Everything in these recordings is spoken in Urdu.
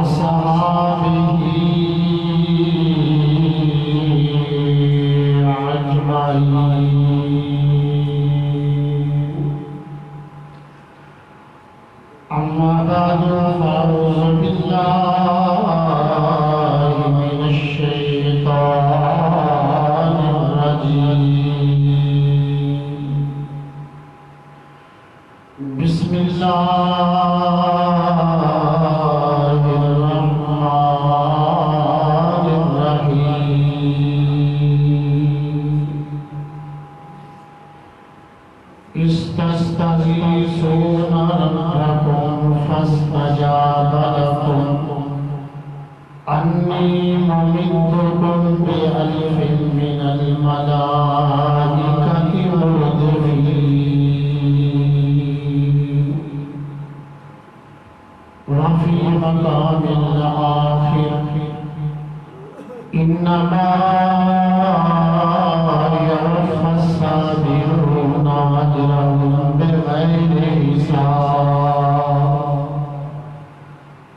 وأصحابه أجمعين. أما بعد فأعوذ بالله من الشيطان الرجيم. بسم الله الرحمن الرحيم. استستغيثون ربكم فاستجاب لكم أني ممدكم بألف من الملائكة مردفين. وفي مقام الآخر إنما يوفى الصابرون أجرهم بغير حساب.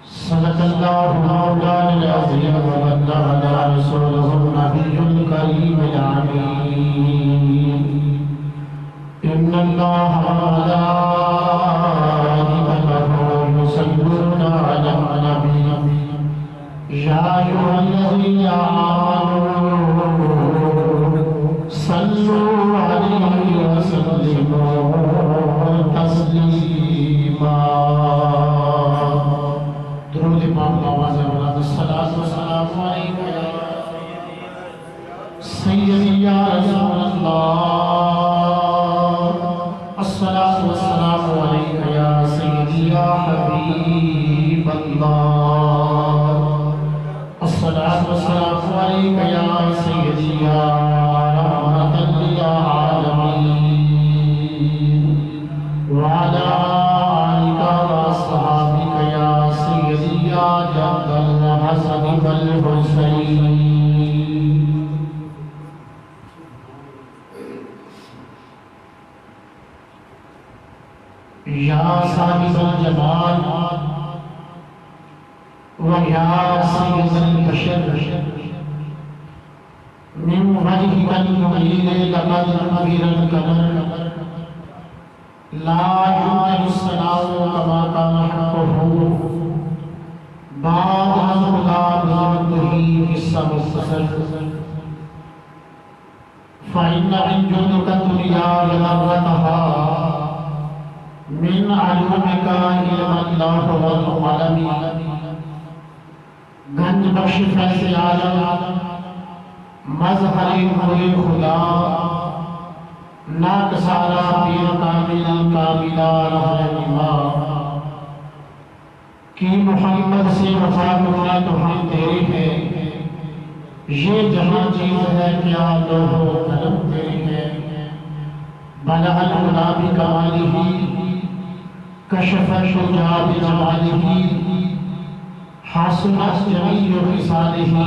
صدق الله مولانا العظيم وبلغنا رسوله النبي الكريم العميد. إن الله وملائكته يصلون على النبي يا أيها الذين آمنوا صلوا عليه وسلموا تسليما. درود پاک آواز بلند الصلاۃ والسلام علیک یا سیدی یا رسول اللہ. الصلاۃ والسلام علیک یا سیدی یا حبیب اللہ. الصلاۃ والسلام علیک یا سیدی یا رحمۃ للعالمین وعلی آلک واصحابک یا سیدی یا جد الحسن والحسین. یا صاحب الجمال وَيَا سَيِّدَ الْبَشَرِ مِنْ وَجْهِكَ الْمُنِيرِ لَقَدْ نُبِرَ الْقَمَرُ لَا يُمْكِنُ الثَّنَاءُ كَمَا كَانَ حَقُّهُ بَعْدَ الْهُدَى بِجُودِهِ فِي السَّمَاءِ فَإِنَّ مِنْ جُودِكَ الدُّنْيَا وَذَرَّتَهَا مِنْ عَلُومِكَ عِلْمَ اللَّهِ وَالْقَلَمِ. گنج بخش فیض عالم مظہر نور خدا ناکسارا پیر کامل کاملہ رہنما کہ محمد سے وفا کرنا تو ہم تیری ہے. یہ جہاں چیز ہے کیا لوح و قلم تیری ہے. بلغ العلا بکمالہ کشف الشجاع بجمالہ حسنت جمیع خصالہ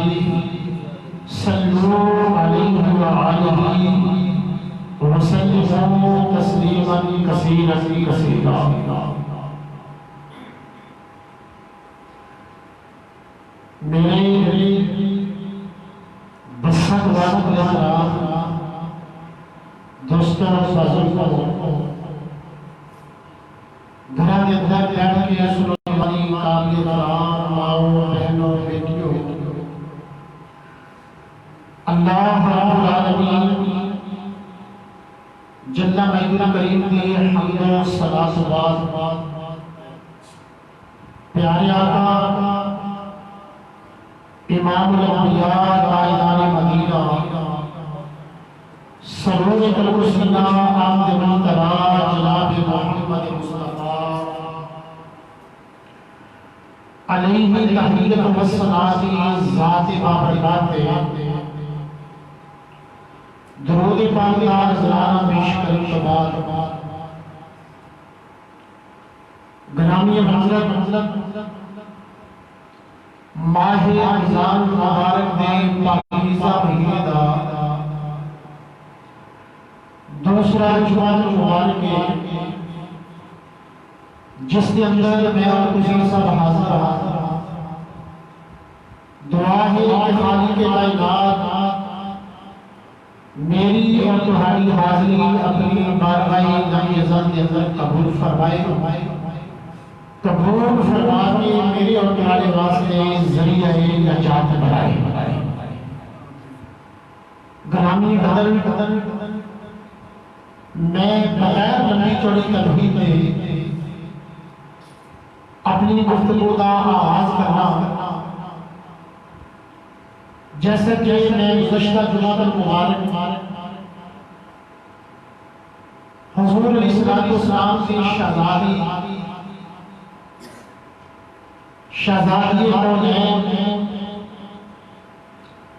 صلوا علیہ وآلہ وسلموا تسلیما کثیرا کثیرا. میرے بسر وقت احترام دوستوں اور بزرگوں گھرہ کے اندر بیٹھ کے سننے والی قابل احترام ماؤں بہنوں بیٹیوں، اللہ رب العالمین جل مجدہ کریم کی حمد و صلاۃ و بات پیارے آقا امام الانبیاء قائدان مدینہ سرور قلب سینہ آمد منتبہ جناب محمد مصطفیٰ علیہ تحیت و صلاۃ ذات بابرکات درود پاک ہزارہ پیش کرنے کے بعد گرامی حضرت ماہ رمضان مبارک دے پاکیزہ مہینے دا دوسرا جمعہ مبارک کے جس کے اندر میں اور کسی سب حاضر تمہاری حاضری اپنی بارگاہ نامعزت کے اندر قبول فرمائے، قبول فرما کے میرے اور تمہارے واسطے ذریعہ نجات بنائے۔ گرامی قدر میں بغیر لمبی چوڑی تمہید میں اپنی گفتگو کا آغاز کرنا، جیسا کہ میں گزشتہ جمعہ المبارک حضور علیہ السلام کی شہزادی کونین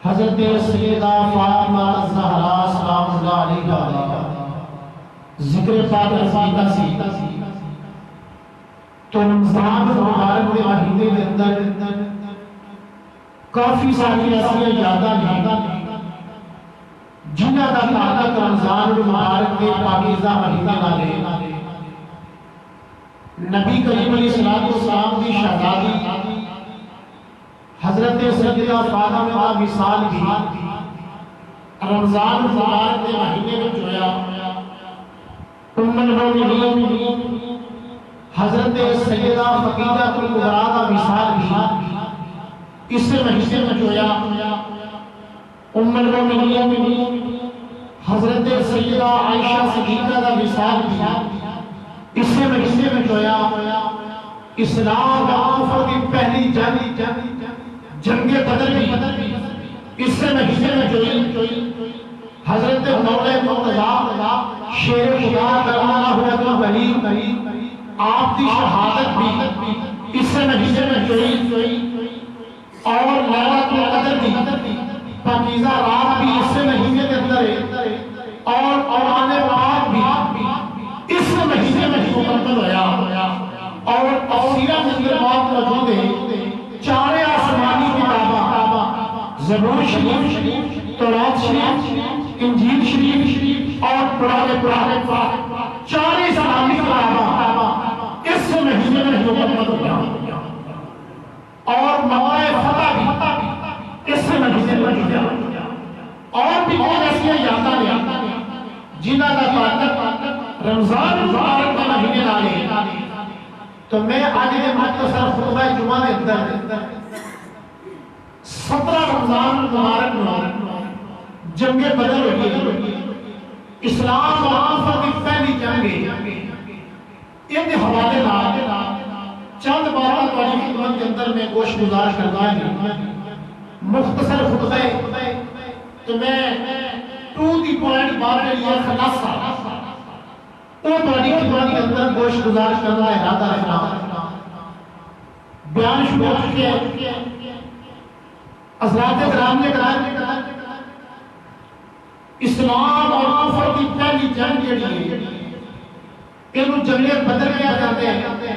حضرت سیدہ فاطمہ الزہرا سلام اللہ علیہا ذکر پاک رسیدہ سی تو رمضان مبارک کے مہینے کے اندر کافی ساری ایسی یاداں جنہاں کا تعلق رمضان مبارک کے پاکیزہ مہینے والے نبی کریم علیہ السلام کی شہزادی حضرت سیدہ فاطمہ وصال بھی رمضان مبارک کے مہینے میں جویا ام المؤمنین حضرت سیدہ فقیدہ کبریٰ کا وصال بھی اس مہینے میں جویا ام المؤمنین حضرت سیدہ عائشہ صدیقہ کا وصال بھی اس مہینے میں جویا اسلام آفر کی پہلی جنگ بدر بھی اس مہینے میں جوئی حضرت مولا مرتضیٰ شیر خدا کرم ولی آپ کی شہادت بھی اس مہینے میں جوئی اور لیلۃ القدر بھی پاکیزہ رات بھی اس مہینے کے اندر اور قرآن پاک بھی اس مہینے میں مکمل ہوا اور سیرت اندر بات موجود ہے چار آسمانی کتاباں زبور شریف، تورات شریف، انجیل شریف اور قرآن پاک چار آسمانی کتاباں اس مہینے میں مکمل ہوا اور موقع فتح بھی اس مہینے میں ہوا اور بھی بہت ایسی یاداں جنہاں کا تعلق رمضان مبارک کے مہینے والے تو میں آج کے مختصر خطبہ جمعہ کے اندر 17 رمضان مبارک میں جنگ بدر ہوئی، اسلام اور آفت کی پہلی جنگ، ان حوالے چند باتیں تمہاری خدمت کے اندر میں گوش گزار کرنا ہے۔ مختصر خطبہ تو میں ٹو دی پوائنٹ بات کے لیے خلاصہ وہ تمہاری خدمت کے اندر گوش گزار کرنا ہے، ارادہ رکھنا بیان شروع ہو چکے ہیں۔ حضرات کرام نے کہا اسلام اور کفر کی پہلی جنگ جڑی ہے انہوں جنگ بدر کیا جاتے ہیں۔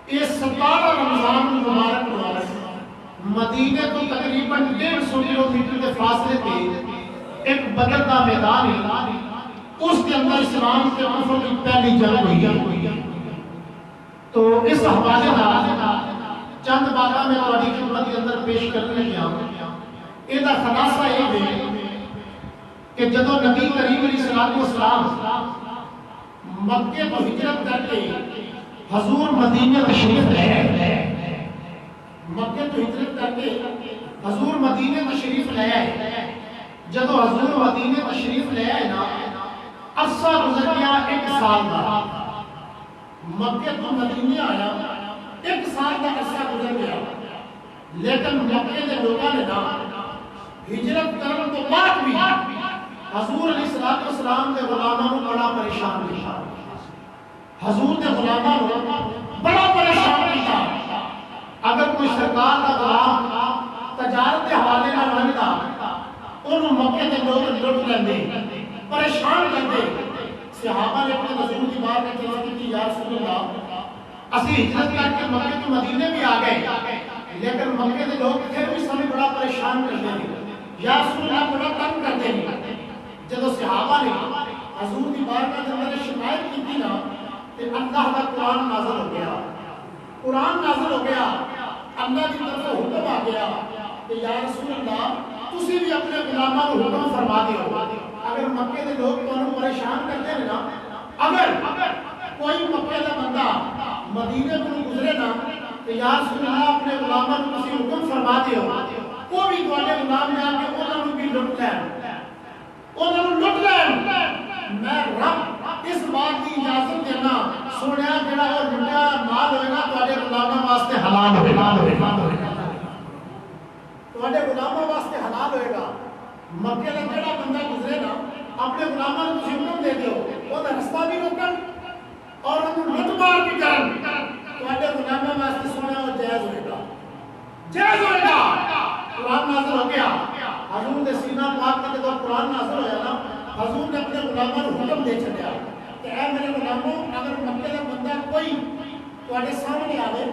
یہ 17 رمضان مبارک مدینے تو تقریباً 150 کلومیٹر کے فاصلے پہ ایک بدر کا میدان ہے، اس کے اندر اسلام کے کفر کی پہلی جنگ ہوئی۔ تو اس حوالے چند باتیں میں تمہاری خدمت کے اندر پیش کرنے لگا۔ یہ خلاصہ یہ ہے کہ جدو نبی کریم علیہ السلام مکے کو ہجرت کر کے حضور مدینہ تشریف لے آئے، مکے تو ہجرت کر کے حضور مدینہ تشریف لے آئے، جدو حضور مدینہ تشریف لے آئے نا عرصہ گزر گیا 1 سال کا، مکے تو مدینہ آیا 1 سال کا عرصہ گزر گیا، لیکن مکے کے لوگوں نے ہجرت کرنے تو بعد بھی حضور علیہ السلام کے غلاموں کو بڑا پریشان کیا، حضور کے غلاموں کو بڑا پریشان کیا۔ اگر کوئی سرکار کا غلام تجارت کے حوالے نہ رہتا انہوں مکے کے لوگ لٹ لیندے، پریشان کرتے۔ صحابہ نے اپنے رسول کی بات میں کہا کہ یا رسول اللہ اسی ہجرت کر کے مکے تو مدینے بھی آ گئے، لیکن مکے کے لوگ پھر بھی ہمیں بڑا پریشان کرتے ہیں، یا رسول اللہ بڑا تنگ کرتے ہیں۔ جب صحابہ نے حضور کی بارگاہ کے اندر شکایت کی تھی نا کہ اللہ کا قرآن نازل ہو گیا، قرآن نازل ہو گیا، اللہ کی طرف حکم آ گیا کہ یا رسول اللہ تسی بھی اپنے غلاموں کو حکم فرما دیو اگر مکے دے لوگ تانوں پریشان کرتے ہیں نا، اگر کوئی مکے دا بندہ مدینے کو گزرے نا تو یا رسول اللہ اپنے غلاماں کو کسی حکم فرما دیو وہ بھی تواڈے غلام جا کے انہاں نوں بھی لٹ لین، انہاں نوں لٹ لین۔ میں رب اس بات کی اجازت دینا سنیا جڑا وہ لٹیا مال ہوئے نا تواڈے غلاماں واسطے حلال ہوئے گا، تواڈے غلاماں واسطے حلال ہوئے گا۔ مکے دا جڑا بندہ گزرے نا اپنے غلاماں نوں تسی حکم دے دیو وہ دا رستہ بھی روکن اور انہوں لٹ مار بھی کرن، تواڈے غلاماں واسطے سنیا وہ جائز ہوئے گا، جائز ہوئے گا۔ قرآن نازل ہو گیا، حضور دے سینہ پاک میں جب قرآن نازل ہویا نا حضور نے اپنے غلاماں کو حکم دے چھڈیا کہ اے میرے غلاموں اگر مکے دا بندہ کوئی تواڈے سامنے آوے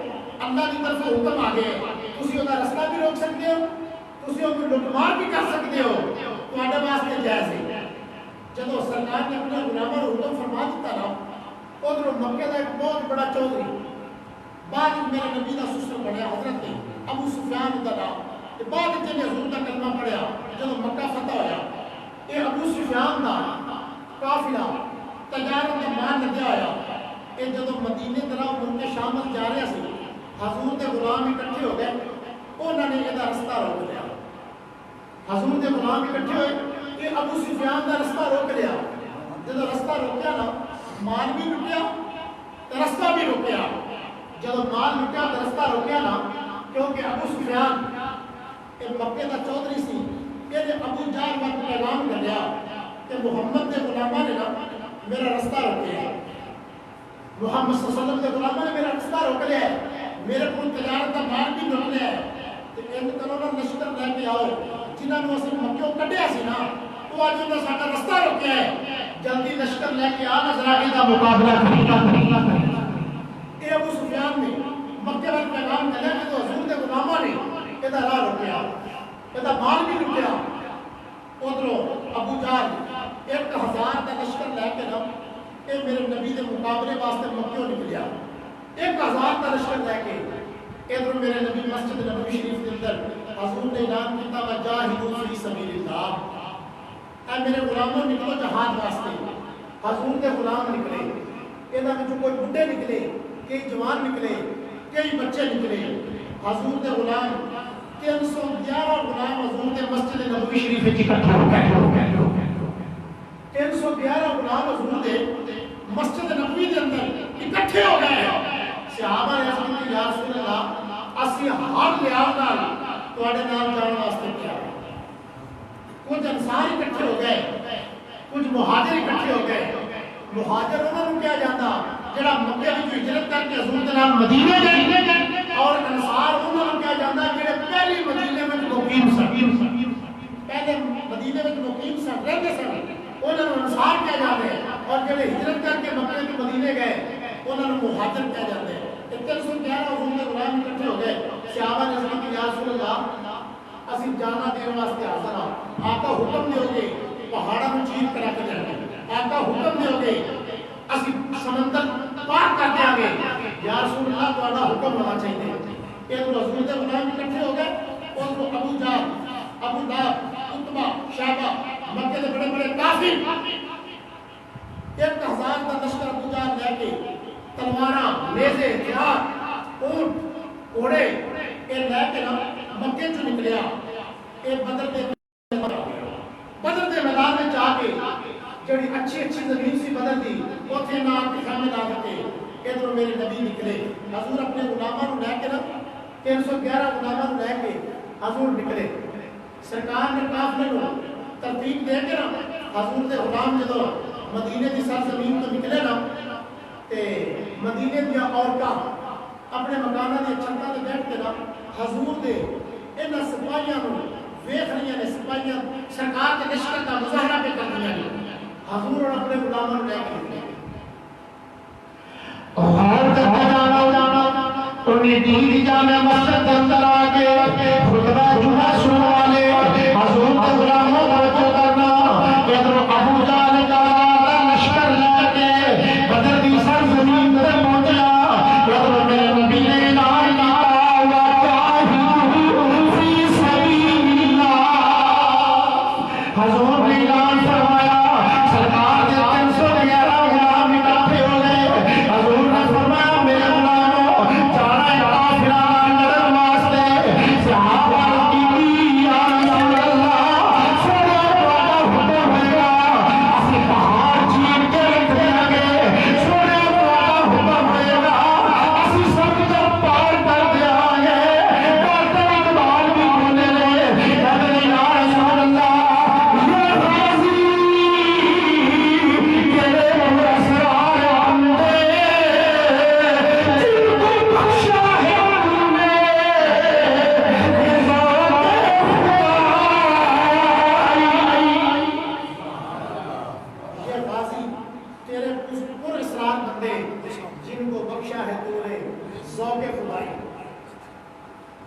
اللہ کی طرف حکم آ گئے تسی اوندا رستہ بھی روک سکتے ہو، تسی اونوں لٹ مار بھی کر سکتے ہو، تواڈے واسطے جائز ہے۔ جدوں سرکار نے اپنے غلاماں کو حکم فرما دیتا نا ادھر مکے دا ایک بہت بڑا چودھری بعد میرے نبی دا سسر بنیا حضرت ابو سفیان دا نام، بعد جب حضور دا کلمہ پڑھیا جب مکہ فتح ہویا یہ ابو سفیان دا قافلہ تجارت دا مال لگیا ہویا، یہ جب مدینے طرف ملک شام جا رہے سی حضور دے غلام اکٹھے ہو گئے انہوں نے یہ رستہ روک لیا، حضور دے غلام اکٹھے ہوئے یہ ابو سفیان دا رستہ روک لیا، جب رستہ روکیا نا مال بھی لٹیا رستہ بھی روکیا، جب مال لٹیا رستہ روکیا نا کیونکہ ابو سفیان مکے دا چودھری سی یہ ابو جہل وقت پیغام کر لیا کہ محمد دے غلاماں نے نا میرا رستہ روکیا، محمد صلی اللہ علیہ وسلم دے غلاماں نے میرا رستہ روک لیا ہے، میرے کو تجارت دا مال بھی روک لیا ہے، تو ان کرو نا لشکر لے کے آؤ جنہاں نے اسے مکیوں کڈیا سی نا تو آج انہوں نے ساڈا رستہ روکیا ہے، جلدی لشکر لے کے آ نظرائی دا مقابلہ کریں۔ یہ ابو سفیان نے مکے والے پیغام کر لیا کہ تو حضور دے غلاماں نے یہ راہ روکیا، یہ مال بھی روکیا، ادھر ابو جہل 1000 کا لشکر لے کے نا یہ میرے نبی دے مقابلے واسطے مکیوں نکلیا، 1000 کا لشکر لے کے ادھر میرے نبی مسجد نبوی شریف کے اندر حضور نے اعلان کیا وجاہدوا فی سبیل اللہ، اے میرے غلاموں نکلو جہاد واسطے، حضور دے غلام نکلے، انہاں وچوں کوئی بڈھے نکلے، کئی جوان نکلے، کئی بچے نکلے، حضور دے غلام 311 غلام حضور دے مسجد نبوی شریف وچ اکٹھے ہو گئے، 311 غلام حضور دے مسجد نبوی دے اندر اکٹھے ہو گئے، صحابہ نے فرمایا یا رسول اللہ اسی ہر لحاظ نال تواڈے نال جان واسطے کیا، کچھ انصار اکٹھے ہو گئے، کچھ مہاجر اکٹھے ہو گئے، مہاجر انہوں نے کیا جاتا جڑا مکے وچ ہجرت کر کے حضور دے نال مدینے گئے، اور انصار انہوں نے کیا جاتا جڑے پہلی مدینے وچ مقیم سن، پہلے مدینے وچ مقیم سن رہندے سن انہوں نے انصار کیا جاتے ہیں، اور جڑے ہجرت کر کے مکے تو مدینے گئے انہوں نے مہاجر کیا جاتے ہیں۔ 311 حضور دے غلام اکٹھے ہو گئے، صحابہ نے فرمایا یا رسول اللہ اسی جانا دین واسطے حاضر ہاں، آقا حکم دیو گے پہاڑاں نوں چیر کر کے جانا، آقا حکم دیو گے اسی سمندر پار کر دیں گے، یا رسول اللہ تہاڈا حکم ہونا چاہیے۔ یہ تو حضور دے غلام اکٹھے ہو گئے، اور وہ ابو جہل، ابو لہب، عتبہ، شیبہ، مکے کے بڑے بڑے کافر 1000 کا لشکر ابو جہل لے کے تلواراں، نیزے، ہتھیار، اونٹ، گھوڑے یہ لے کے مکے چ نکلیا، یہ بدر دے میدان میں جا کے جڑی اچھی اچھی زمین سی بدر دی اوتھے نال خیمے لا کے ادھر میرے نبی نکلے، حضور اپنے غلاماں نوں لے کے 311 غلاماں نوں لے کے حضور نکلے، سرکار نے قافلے نوں ترتیب دے کے حضور دے غلام جدوں مدینے دی سرزمین تو نکلے نا تے مدینے دی عورتاں اپنے مکاناں دی چھتاں تے بیٹھ کے حضور دے انہاں سپاہیاں نوں ویکھ رہی ہیں، سپاہیاں سرکار کے لشکر کا مظاہرہ پہ کر رہی ہیں، حضور اور اپنے غلاموں نے لے کے نکلے، اور جانا انہیں دین جامع مسجد اندر آ کے خطبہ جمعہ سنوانے حضور کے غلاموں کو جو کرنا ادھر ابو جہل کا لشکر لے کے بدر دی سرزمین پر پہنچا، ادھر میرے نبی نے اعلان کیا وجاہدوا فی سبیل اللہ، حضور نے اعلان فرمایا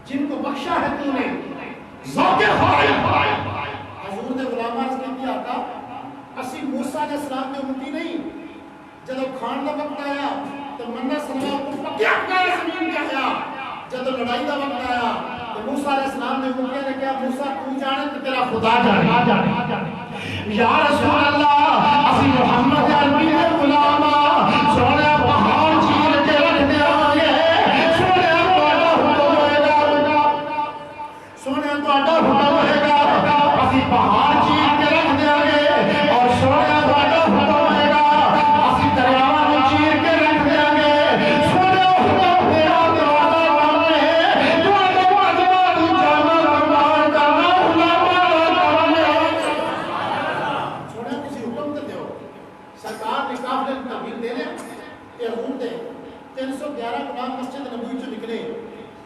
جن کو بخشا ہے تو نے ذوق خواہی حضور دے غلاماں اس نے کیا تھا اسی موسیٰ علیہ السلام دے امتی نہیں جب کھان دا وقت آیا تو منہ سلام کو پکیا پکایا زمین پہ آیا جب لڑائی دا وقت آیا تو موسیٰ علیہ السلام نے امتیاں نے کہا موسیٰ تو جانے تو تیرا خدا جانے یا رسول اللہ اسی محمد عربی دے غلاماں سونے پہاڑ چیر کے رکھ دے آگے سونے تواڈا حکم ہوئے گا سونے تواڈا حکم ہوئے گا اسی پہاڑ چیر کے رکھ دے آگے اور سونے تواڈا حکم ہوئے گا اسی دریاواں نوں چیر کے رکھ دے آگے سونے حکم تیرا تواڈا کام ہے تواڈا واجب تو جانا قربان کرنا غلاماں دا کام ہے سونے تسی حکم تے دیو سرکار نے قافلے نوں تحویل دے لے تے حضور دے 311 غلام مسجد نبوی چوں نکلے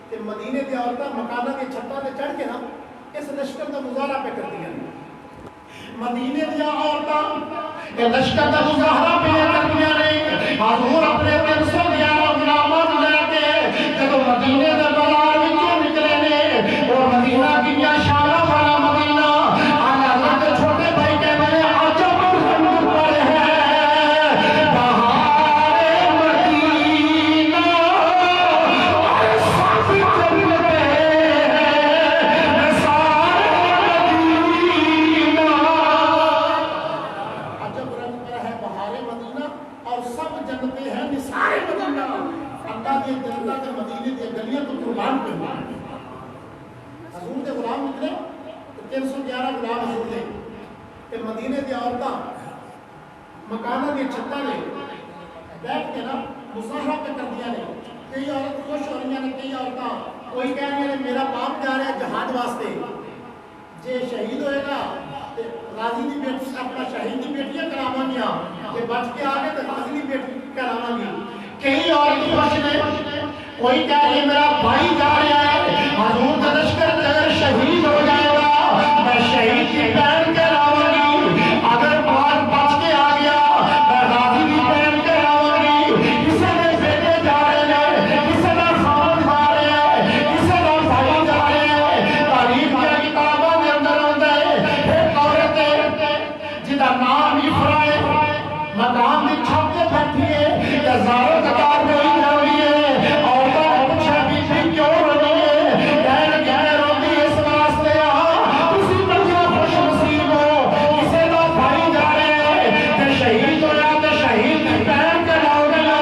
تے مدینے دی عورتاں مکاناں دی چھتاں تے چڑھ کے نا اس لشکر دا مظاہرہ پہ کردیاں مدینے دی عورتاں اے لشکر دا مظاہرہ پہ کردیاں نے حضور اپنے 311 غلاماں نوں لے کے جدوں مدینے دے بازار وچوں نکلے نے اور مدینہ کیاں شاناں والا مدینہ آقا حضرت دے چھوٹے بھائی کہندے نے عجب ہم پر ہے بہار مدینہ اور سب جنتے ہیں نثار مدینہ عجب رنگ پر ہے بہار مدینہ اور سب جنتے ہیں نثار مدینہ اللہ کی جنت کے مدینے کی گلیاں تو قربان پہ حضور دے غلام نکلے 311 غلام حضور دے کہ مدینے دی عورتاں مکاناں دی چھتاں نے بیٹھ کے نا مظاہرہ پہ کر دیا نے کئی عورت خوش ہو رہی ہیں کئی عورتاں کوئی کہہ رہی ہیں میرا باپ جا رہا ہے جہاد واسطے جے شہید ہوئے گا غازی دی بیٹی اپنا شہید دی بیٹیاں کراواں گیا جے بچ کے آگے تو غازی دی بیٹی کراواں گی کئی عورت خوش نے کوئی کہہ رہی ہے میرا بھائی جا رہا ہے حضور کا لشکر اگر شہید ہو جائے گا میں شہید کی بہن کراواں گی اگر بار بچ کے آ گیا میں غازی کی بہن کراواں گی کسی نے بیٹے جا رہے ہیں کسی نے خامد جا رہے ہیں کسی نے بھائی جا رہے ہیں تاریخ کی کتابوں کے اندر ہوتا ہے ایک عورت جدا نام افرا ہے مقام کی چھت پہ بیٹھی ہے ہزاروں قطار میں ہی جا رہی ہے عورتوں پوچھا بھی کیوں رہی ہے کہنے کہنے روتی اس واسطے کسی بچہ خوش نصیب ہو کسی کا بھائی جا رہے ہیں کہ شہید ہویا تو شہید کی بہن کراؤ گیا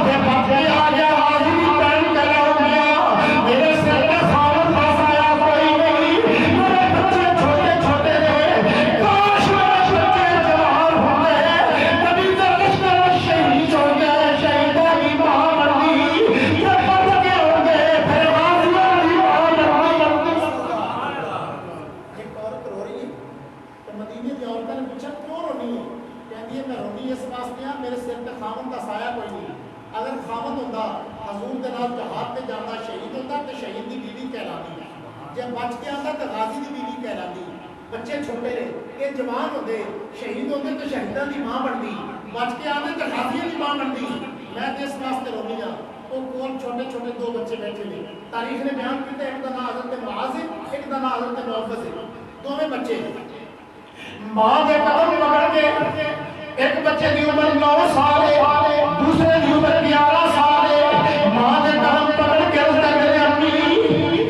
کہ بچے آ گیا حاضر کی بہن کراؤ گیا میرے سر میں خامد پاس آیا کوئی نہیں میرے بچے چھوٹے چھوٹے رہے کاش میرے بچے جوان ہوتے ہیں کبھی تو لشکر شہید ہو گئے شہیدوں کی ماں مردی یہ بچ کے ہو گئے پھر غازیوں کی ماں مردی ایک عورت رو رہی ہے تو مدینے کی عورتوں نے پوچھا کیوں رونی ہے کہتی ہے میں رونی اس واسطے ہاں میرے سر پہ خامد کا سایہ کوئی نہیں اگر خامد ہوتا حضور کے نال جہاد پہ جانا شہید ہوتا تو شہید کی بیوی کہلاتی جب بچ کے آتا تو غازی کی بیوی کہلاتی بچے چھوٹے رہے یہ جوان ہوتے شہید ہوتے تو شہیدان کی ماں بنتی بچ کے آتے تو غازیوں کی ماں بنتی میں تو اس واسطے رونی ہاں وہ کون چھوٹے چھوٹے دو بچے بیٹھے نے تاریخ نے بیان کیتے ایک دا نام حضرت معاذ ہے ایک دا نام حضرت معوذ ہے دونوں بچے ماں دے قدم پکڑ کے ایک بچے دی عمر 9 سال ہے دوسرے دی عمر 11 سال ہے ماں دے قدم پکڑ کے اس نے میرے امی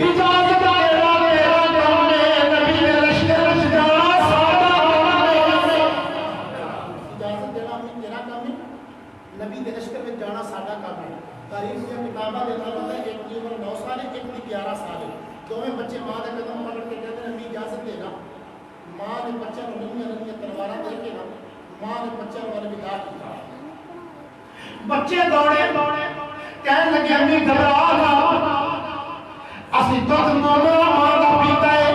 اجازت دینا میرا کام ہے نبی نے لشکر وچ جانا ساڈا کام ہے اجازت دینا امی تیرا کام ہے نبی دے لشکر وچ جانا ساڈا کام ہے تاریخ کی کتاباں دے اندر ہوتا ہے ایک دی عمر 9 سال ہے ایک دی 11 سال ہے دونوں بچے ماں دے قدم پکڑ کے کہتے ہیں امی اجازت دینا ماں نے بچہ کو نہیں تلواراں دے کے نا ماں نے بچہ والے بدا کیا بچے دوڑے کہنے لگے امی گھبرا نہ اسی دودھ مولو ماں کا پیتا ہے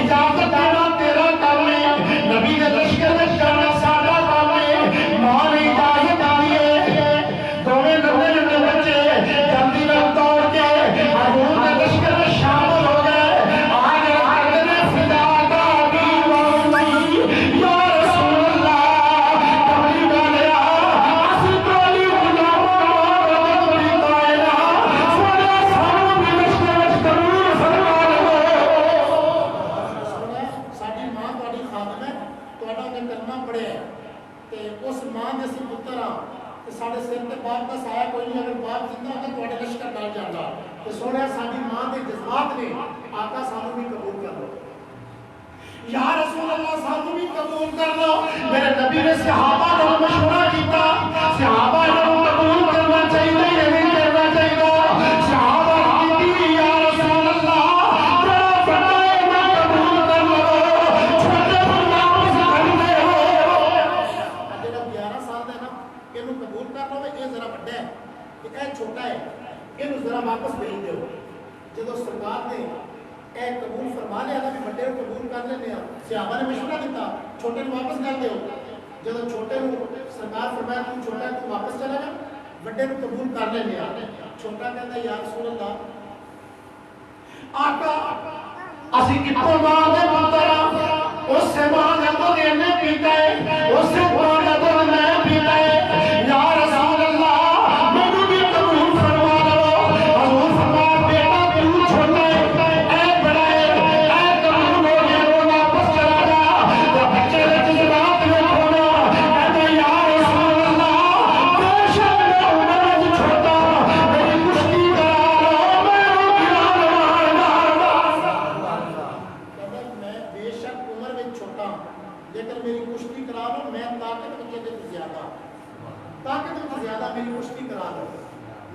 اجازت دینا تیرا کام ہے نبی نے لشکر میں جانا ساڈا کام ہے ماں نے اجازت دی ہے دونوں نبی نے بچے جلدی میں دوڑ کے حضور نے لشکر میں شامل ہو گئے آگے آگے نے فدا کا بھی یا رسول اللہ کبھی گالیا اسی کولی غلام سونے سانو بھی لشکر میں ضرور واپس آیا کوئی نہیں، اگر باپ زندہ ہوتا تو اڑے لشکر نال جاتا کہ سونے ساری ماں کے جذبات نے آقا سانو بھی قبول کر لو، یا رسول اللہ سانو بھی قبول کر لو۔ میرے نبی نے صحابہ کو مشورہ کیتا، صحابہ کو قبول کرنا چاہیے یا نہیں کرنا چاہیے؟ صحابہ کہتی یا رسول اللہ تیرا فتح ہے میں قبول کر لو، چھوٹے پر واپس کر دے ہو۔ جڑا 11 سال دا ہے نا اینو قبول کر لو، یہ ذرا بڑا ہے، یہ چھوٹا ہے، اینو ذرا واپس بھیج دیو۔ جدو سرکار نے اے قبول فرما لیا تھا بھی بڑے کو قبول کر لینے ہیں، صحابہ نے مشورہ دیتا چھوٹے کو واپس کر دیو۔ جب چھوٹے کو سرکار فرمایا تو چھوٹا ہے تو واپس چلا جا، بڑے کو قبول کر لینے ہیں۔ چھوٹا کہتا ہے یا رسول اللہ آقا اسی کتوں ماں دے پتر اس سے ماں جب دینے پیتا ہے، اس سے ماں جب میں پیتا ہے، یا رسول اللہ مجھے بھی قبول فرما لو۔ حضور فرمایا بیٹا تو چھوٹا ہے،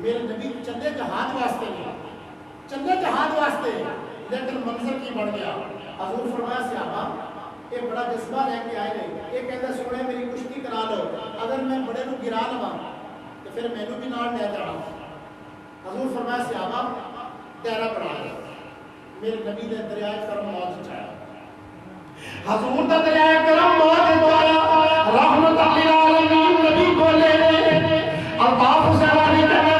میرے نبی چلے جہاد واسطے نہیں، چلے جہاد واسطے، لیکن منظر کی بڑھ گیا۔ حضور فرمایا صحابہ یہ بڑا جذبہ لے کے آئے نہیں، یہ کہتا سونے میری کشتی کرا لو، اگر میں بڑے نو گرا لوا تو پھر میں نو بھی نال لے جانا۔ حضور فرمایا صحابہ تیرا بڑا ہے، میرے نبی نے دریائے کرم موت چاہیا، حضور دا دریائے کرم موت چاہیا، رحمت للعالمین نبی بولے الطاف سے والی کہنے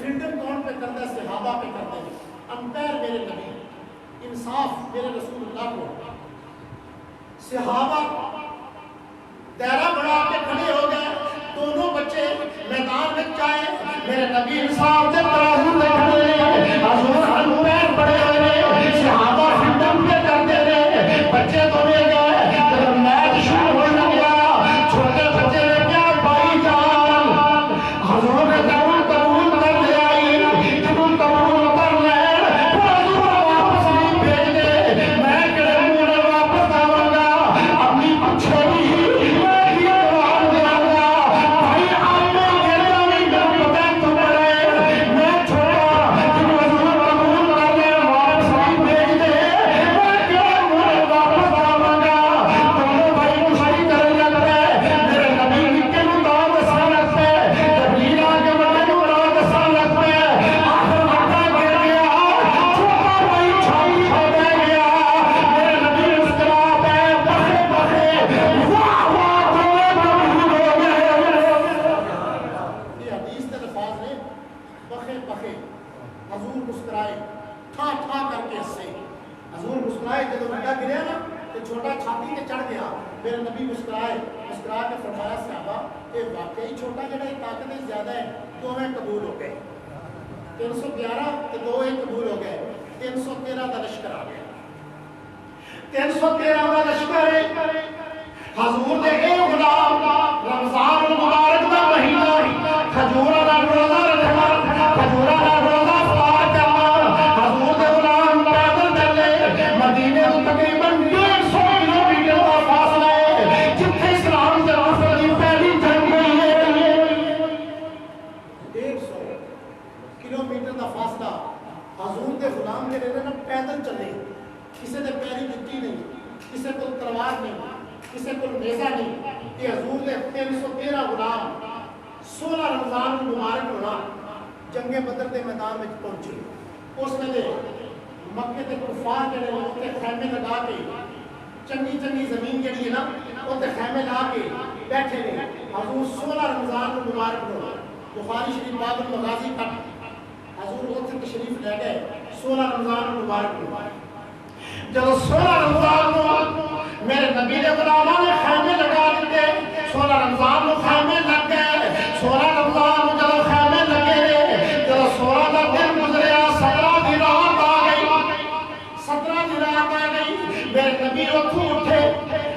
فریڈم کون پہ کرتا ہے؟ صحابہ پہ کرتے ہیں، امپیر میرے نبی، انصاف میرے رسول اللہ کو۔ صحابہ دائرہ بڑھا کے کھڑے ہو گئے، دونوں بچے میدان میں جائے، میرے نبی انصاف سے ترازو میں کھڑے ہیں، حضور امپیر بڑے ہوئے، صحابہ فریڈم پہ کرتے رہے، بچے تو لے گئے، جب میچ شروع ہونے لگا چھوٹے بچے نے کیا بھائی جان حضور نے حضور دے اے غلام رمضان المبارک دا مہینہ کھجورا دا روزہ رکھنا، کھجورا دا روزہ افطار کرنا، حضور دے غلام پیدل چلے تلوار نہیں کسی کو نیزہ نہیں کہ حضور نے 313 غلام 16 رمضان مبارک ہونا جنگ بدر کے میدان میں پہنچے اس ویلے مکے کے کفار جڑے نے خیمے لگا کے چنگی چنگی زمین جڑی ہے نا اوتے خیمے لا کے بیٹھے نے حضور 16 رمضان مبارک ہونا بخاری شریف باب المغازی کا حضور اوتھے تشریف لے گئے 16 رمضان مبارک ہونا جب 16 رمضان میرے نبی نے غلاموں نے خیمے لگا دیتے 16 رمضان کو خیمے لگ گئے 16 رمضان جب خیمے لگے جب 16 کا دن گزریا 17 دی رات آ گئی 17 دی رات آ گئی میرے نبی اتھوں اٹھے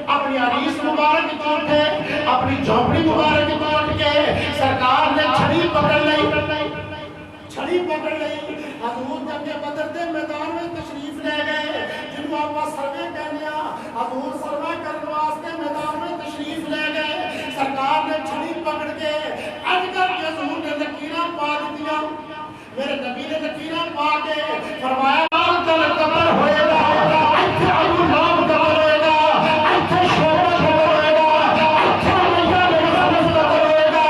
اپنی عریس مبارک تو اٹھے اپنی جھوپڑی مبارک تو اٹھ کے سرکار نے چھڑی پکڑ لئی چھڑی پکڑ لئی حضور جنگ بدر کے میدان میں تشریف لے گئے جنہوں آپ سروے کہنے حضور سروے کرنے واسطے میدان میں تشریف لے گئے سرکار نے چھڑی پکڑ کے اج کر کے حضور نے لکیراں پا دیا میرے نبی نے لکیراں پا کے فرمایا نام چل قبر ہوئے گا ایتھے ابو نام قبر ہوئے گا ایتھے شعبہ قبر ہوئے گا ایتھے میاں میرا قبر ہوئے گا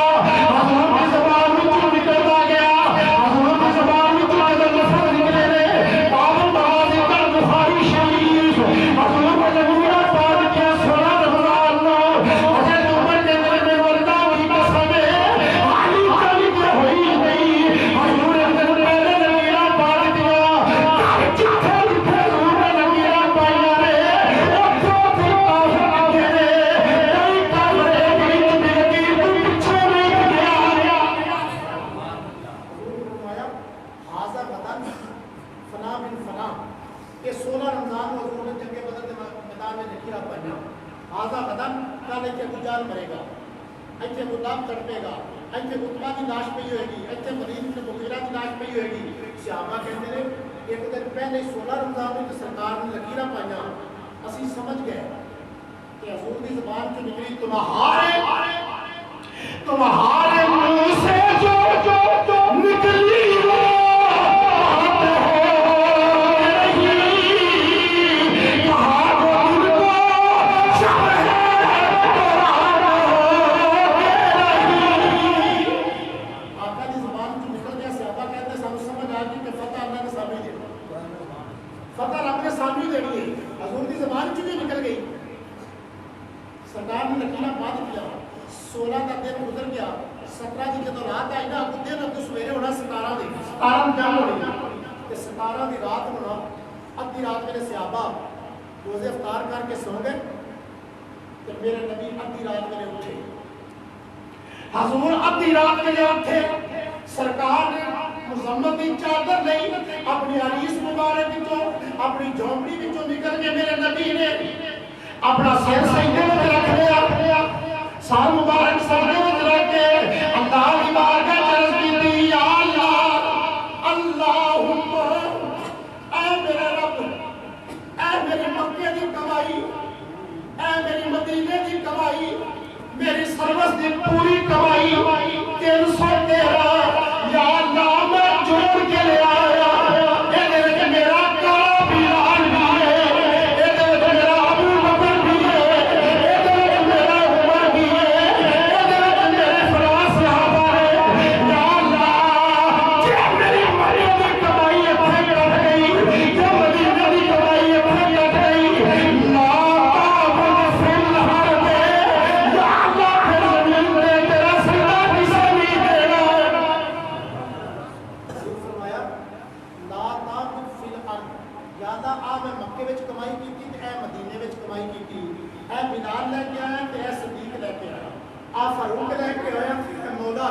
حضور کی زبان میں جو نکلتا گیا حضور کی زبان میں جو لفظ نکلے نے باب المغازی کا بخاری شریف حضور نے لکیراں پا کے 16 رمضان حضرت عمر کے دل میں وردا ہوئی قسم ہے علی کبھی ہوئی نہیں حضور نے پہلے لکیراں پا دیا جتھے جتھے حضور نے لکیراں پائیاں نے اتھے اتھے کافر آگے نے کئی کافر ایک ایک لکیر تو پیچھے نہیں گیا حضور فرمایا حاضر بدن فنا من فنا یہ 16 رمضان کو حضور نے جنگ بدر کے میدان میں لکیراں پائیاں حاضر بدن کل ایتھے ابو جہل مرے گا ایتھے ابو لہب تڑپے گا ایتھے عتبہ کی لاش پئی ہوئے گی ایتھے ولید بن مغیرہ کی لاش پئی ہوئے گی صحابہ کہتے ہیں ایک دن پہلے 16 رمضان میں سرکار نے لکیراں پائیاں اسی سمجھ گئے کہ حضور کی زبان سے نکلی تمہارے منہ سے جو نکلی وہ سرکار نے لکیراں پا دیا 16 کا دن گزر گیا 17 کی جدو رات آئی نا ابو دن ابو سویرے ہونا 17 دی 17 جنگ ہونی تے 17 دی رات ہونا ادھی رات میرے صحابہ روزے افطار کر کے سو گئے تے میرے نبی ادھی رات میرے اٹھے حضور ادھی رات میرے اٹھے سرکار نے مزمت کی چادر نہیں اپنی عریس مبارک تو اپنی جھونپڑی وچوں نکل کے میرے نبی نے اپنا سر سجدے میں رکھ لیا سر مبارک سجدے میں رکھ کے اللہ کی بارگاہ عرض کی تھی یا اللہ اللہم اے میرے رب اے میری مکے کی کمائی اے میری مدینے کی کمائی میری سروس کی پوری کمائی 313 یا اللہ میں جوڑ کے لے آیا میرا کارا بھی لال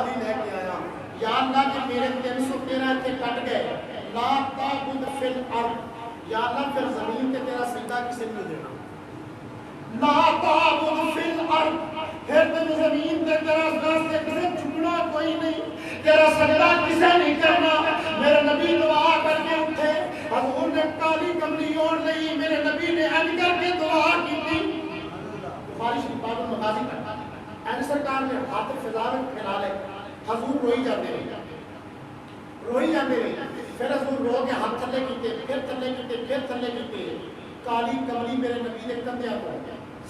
بھی ہے یا اللہ پھر زمین کے تیرا سجدہ کسی نے دینا لا تعبد فی الارض پھر تم زمین کے تیرا راستے کسی جھکنا کوئی نہیں تیرا سجدہ کسے نہیں کرنا میرے نبی دعا کر کے اٹھے حضور نے کالی کملی اوڑھ لئی میرے نبی نے ان کر کے دعا کی تھی بخاری شریف باب المغازی کا این سرکار نے ہاتھ فضا میں پھیلا لے حضور روئی جاتے رہے پھر حضور رو کے ہاتھ تھلے کیتے پھر تھلے کیتے پھر تھلے کیتے کالی کملی میرے نبی نے کندھیاں کو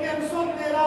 313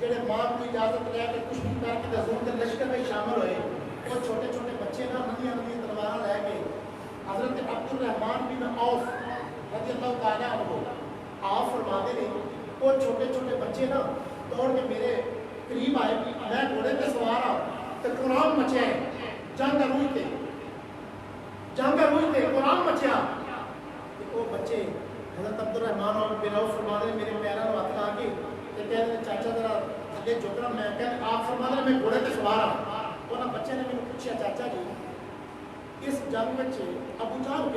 جڑے ماں کو اجازت لے کے کچھ بھی کر کے حضور کے لشکر میں شامل ہوئے، وہ چھوٹے چھوٹے بچے نا ننھیاں ننھیاں تلوار لے کے حضرت عبد الرحمان بن عوف رضی اللہ تعالیٰ عنہ آپ فرماتے ہیں وہ چھوٹے چھوٹے بچے نا دوڑ کے میرے قریب آئے، میں گھوڑے پہ سوار ہوں تو قرآن مچے جنگ عروج تھے قرآن مچیا، وہ بچے حضرت عبد الرحمان بن عوف فرماتے ہیں میرے پیروں میں ہاتھ لا کے کہتے ہیں چاچا ذرا تھلے جھکنا، میں کہتے آپ فرماتے ہیں میں گھوڑے پہ سوار ہوں، وہ بچے نے مجھے پوچھا چاچا جی اس جنگ میں ابو جہل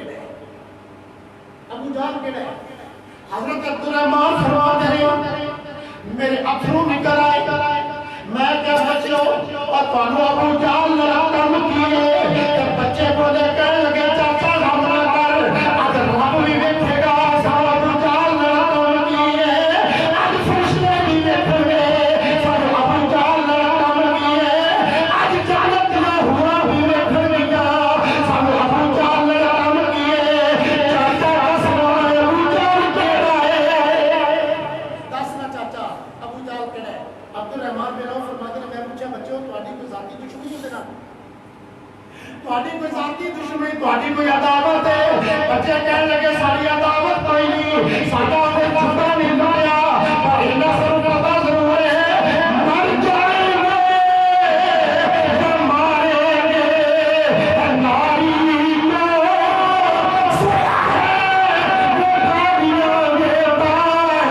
کیڑا ہے؟ حضرت عبد الرحمان فرماتے ہیں میرے ابرو نکل آئے، میں کیا بچو اور تانوں ابو جہل نے کم کیے، جب بچے بولے کہنے لگے چاچا رب نہ کر، اگر رب بھی دیکھے گا سارا ابو جہل نے کم کیے، آج فرشتے بھی دیکھیں گے سارا ابو جہل نے کم کیے، آج جنت نہ ہوا بھی دیکھیں گے سارا ابو جہل نے کم کیے، چاچا دس نا ابو جہل کیڑا ہے؟ دس نا چاچا ابو جہل کیڑا ہے؟ عبد الرحمان بن عوف فرماتے ہیں میں پوچھا بچوں تہاڈی کوئی ذاتی دشمنی ہوندے نا، تہاڈی کوئی ذاتی دشمنی، تہاڈی کوئی عداوت ہے؟ بچے کہنے لگے ساری عداوت کوئی نہیں، ساڈا کوئی جھگڑا نہیں ہویا، پر انہاں سب پتہ ضرور ہے مر جائیں گے یا ماریں گے ناری کو سیا ہے وہ گاڑیاں دیتا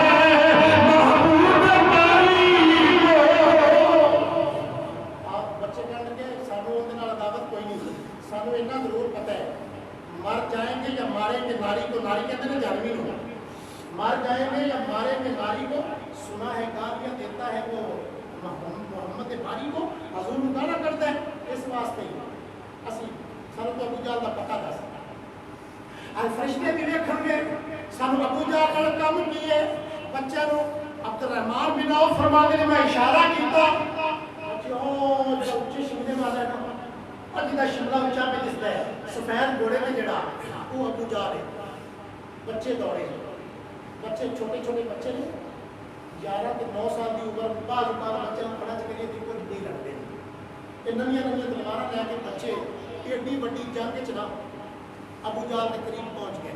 ہے محبوب ناری کو۔ آپ بچے کہنے لگے سانوں اندے نال عداوت کوئی نہیں، سانوں اتنا ضرور پتہ ہے مر جائیں گے یا ماریں گے ناری کو، ناری کہتے ہیں جانوی ہو، مر جائیں گے یا ماریں گے ناری کو، سنا ہے گالیاں دیتا ہے وہ محمد باری کو، حضور گانا کرتا ہے، اس واسطے اسی سانوں تو ابو جہل دا پتہ دس اور فرشتے بھی ویکھن گے سانوں ابو جہل نال کم کیے، بچے نو عبد الرحمان بن عوف فرماتے نے میں اشارہ کیتا جو اچھے شملے والا ہے نا اور جدا شملہ اونچا پہ دستا ہے سفید گھوڑے میں جڑا وہ ابو جہل ہے، بچے دوڑے، بچے چھوٹے چھوٹے بچے نے 11 سے 9 سال کی عمر بعض بچے پڑھا چکے دی کوئی نہیں لگتے یہ نویاں تلوار لے کے بچے ایڈی وڈی جنگ چنا ابو جہل کے قریب پہنچ گئے،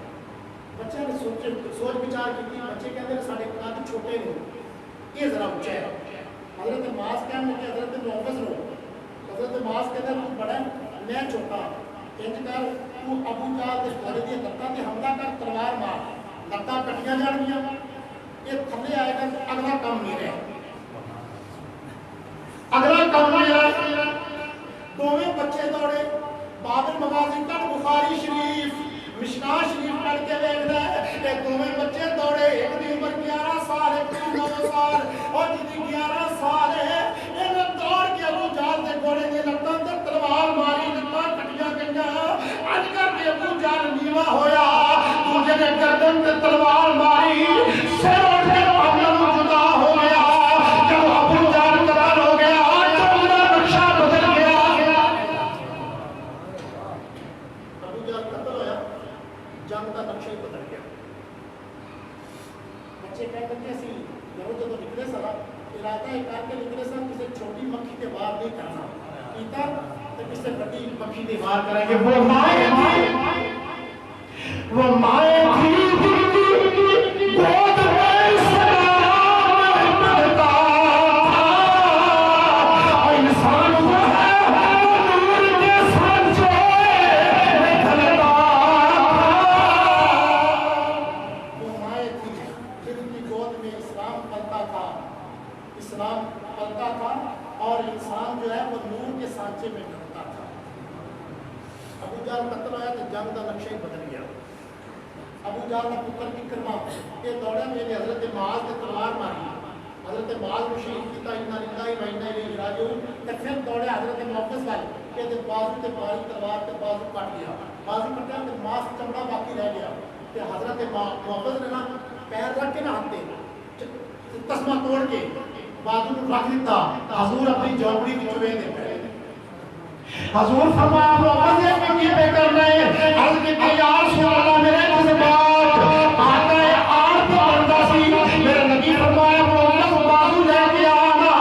بچے نے سوچ بچار کی، بچے کہتے ہیں سارے قد چھوٹے نے یہ ذرا اونچا ہے، حضرت معاذ کہنے لگے حضرت محفظ رو، حضرت معاذ کہتے ہیں تو بڑا ہے میں چھوٹا، انج کر تو ابو جہل کے گھوڑے دی لتاں تے حملہ کر تلوار مار، لتاں کٹیاں جان گیا، یہ تھلے آئے گا اگلا کام نہیں رہے، اگلا کام نہیں رہے، دونوں بچے دوڑے، باب المغازی کا بخاری شریف مشکاہ شریف پڑھ کے دیکھتا ہے کہ دونوں بچے دوڑے، ایک دی عمر 11 سال ایک دی 9 سال اور جی 11 سال ہے، انہیں دوڑ کے ابو جہل دے گھوڑے دی لتاں تے تلوار ماری، لتاں کٹیاں گئیاں، اج کر کے ابو جہل نیوا ہویا، دوجے نے گردن تے تلوار ماری، سر اٹھ کے پاگل جدا ہو گیا، جب ابو جہل قتل ہو گیا جنگ دا نقشہ بدل گیا، ابو جہل قتل ہویا جنگ دا نقشہ ہی بدل گیا، بچے کہتے ہیں سی جب جب نکلے سارا ارادہ ایک کر کے نکلے سر کسی چھوٹی مکھی تے وار نہیں کرنا کیتا تو کسی بڑی مکھی تے وار کریں گے، وہ مائیں تھی گود میں سلام پڑھتا تھا، انسان وہ ہے نور کے سانچے میں ڈھلتا تھا، وہ مائیں تھی جن کی گود میں اسلام پلتا تھا، اسلام پلتا تھا اور انسان جو ہے وہ نور کے سانچے میں ڈھلتا تھا۔ ابو جہل قتل ہویا تو جنگ کا نقشہ ہی بدل گیا، ابو جہل کا پتر اکرمہ یہ دوڑا میرے حضرت معاذ نے تلوار ماری، حضرت معاذ کو شہید کیتا، انا للہ و انا الیہ راجعون، تے پھر دوڑے حضرت محفظ والے کہ بازو تے ماری تلوار تے بازو کٹ گیا، بازو کٹیا تے ماس چمڑا باقی رہ گیا، تے حضرت محفظ نے نا پیر رکھ کے نہ ہاتھے تسمہ توڑ کے بازو کو رکھ دیتا، حضور اپنی جھونپڑی کی چوے دے پہ حضور فرمایا محفظ یہ کی پہ کر رہے عرض کی یا رسول اللہ میرے جذبات آتا ہے آرد بندہ سی، میرے نبی فرمایا محفظ بازو لے کے آنا،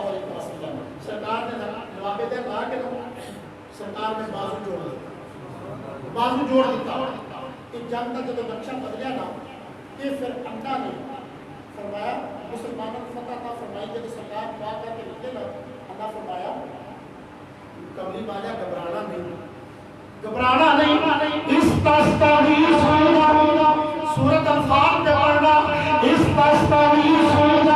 علیہ وسلم سرکار نے جواب دے کہا کہ سرکار نے بازو جوڑ دیتا کہ جنگ کا جب نقشہ بدلیا نا کہ پھر اللہ نے فرمایا مسلمانوں کو فتح تھا فرمائی جب سرکار دعا کر کے نکلے نا اللہ فرمایا کملی والا گھبرانا نہیں استستغیثون سورۃ انفال میں پڑھنا استستغیثون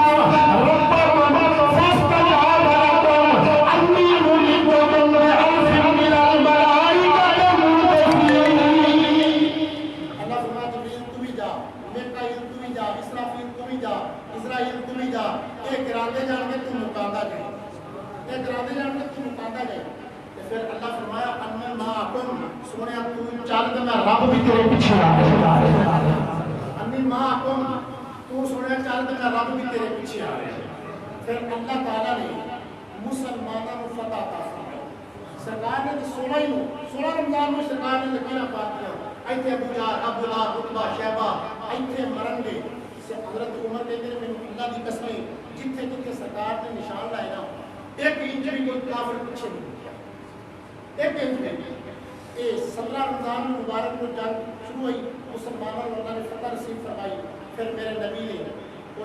ربکم فاستجاب لکم انی ممدکم بألف من الملائکۃ مردفین اللہ فرمایا جبریل تو بھی جا میکائیل تو بھی جا اسرافیل تو بھی جا اسرائیل تو بھی جا ایک ارادے جان کے تم مکاندہ جائے ایک ارادے جان کے تم مکاندہ جائے پھر اللہ فرمایا ان معکم سونے تو چل تے میں رب بھی تیرے پیچھے آ رہا انی معکم تو سونے چل تے میں رب بھی تیرے پیچھے آ رہا پھر اللہ تعالی نے مسلمانوں کو فتح عطا فرمائی سرکار نے 16 رمضان میں سرکار نے لکیراں پاکیاں ایتھے ابو جہل عبداللہ عتبہ شیبہ ایتھے مرن گے حضرت عمر کہتے ہیں میں اللہ کی قسم جتھے جتھے سرکار نے نشان لائے نا ایک انچ بھی کوئی کافر پیچھے نہیں ایک انچ میں یہ 17 رمضان مبارک کو جنگ شروع ہوئی مسلمانوں نے اللہ نے فتح نصیب فرمائی پھر میرے نبی نے وہ